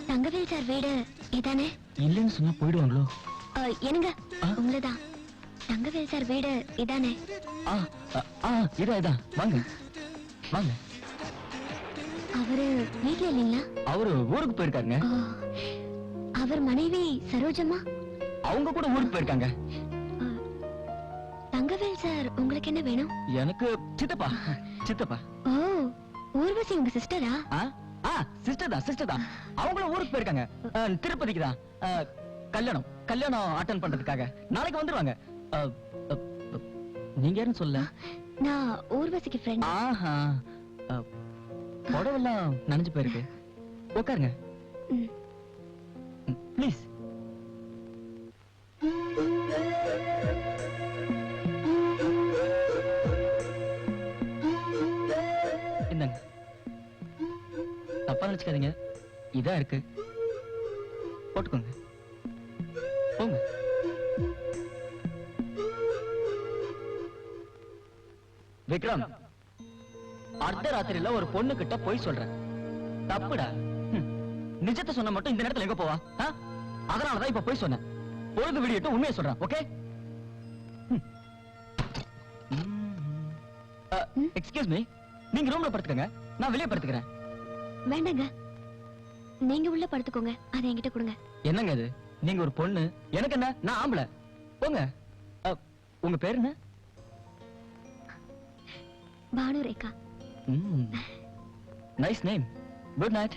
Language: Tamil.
தங்கவேல் சார் வீடு இதானே? இல்லன்னு சொன்னா போயிடுவாங்களோ? என்னங்க உங்களதான். தங்கவேல் சார் வீடு இதானே? இதான் வாங்க வாங்க. அவரு வீட்டுல இல்லீங்களா? அவரு ஊருக்கு போயிருக்காங்க. அவர் மனைவி சரோஜம்மா அவங்க கூட ஊருக்கு போயிருக்காங்க. தங்கவேல் சார் உங்களுக்கு என்ன வேணும்? எனக்கு சித்தப்பா. சித்தப்பா. ஓ, ஊர்வசி உங்க சிஸ்டரா? சிஸ்டர் தான். அவங்களும் ஊருக்கு போயிருக்காங்க. திருப்பதிக்கு தான். கல்யாணம் அட்டெண்ட் பண்றதுக்காக நாளைக்கு வந்துருவாங்க. நீங்க யாருன்னு சொல்ல? நான் ஊர்வசிக்கு ஃப்ரெண்ட். புடவெல்லாம் நனைஞ்சு போயிருக்கு. உட்காருங்க ப்ளீஸ். என்னங்க தப்பா நினைச்சுக்காதீங்க. இதா இருக்கு, போட்டுக்கோங்க. போங்க. விக்ரம், அர்த்தராத்திரியில ஒரு பொண்ணு கிட்ட போய் சொல்ற தப்புடா. நிஜத்தை சொன்ன மட்டும் இந்த நேரத்துல எங்க போவா? அதனாலதான் இப்ப போய் சொன்னேன். பொழுது விடியட்டும் உண்மையை சொல்றேன். ஓகே? எக்ஸ்கியூஸ் மீ, நீங்க ரூம்ல படுத்துக்கங்க, நான் வெளியே படுத்துக்கிறேன். வேண்டாங்க, நீங்க உள்ள படுத்துக்கோங்க. அதை என்கிட்ட கொடுங்க. என்னங்க இது? நீங்க ஒரு பொண்ணு, எனக்கு என்ன? நான் ஆம்பளை. போங்க. உங்க பேர் என்ன? Banu Rekha. Nice name. Good night.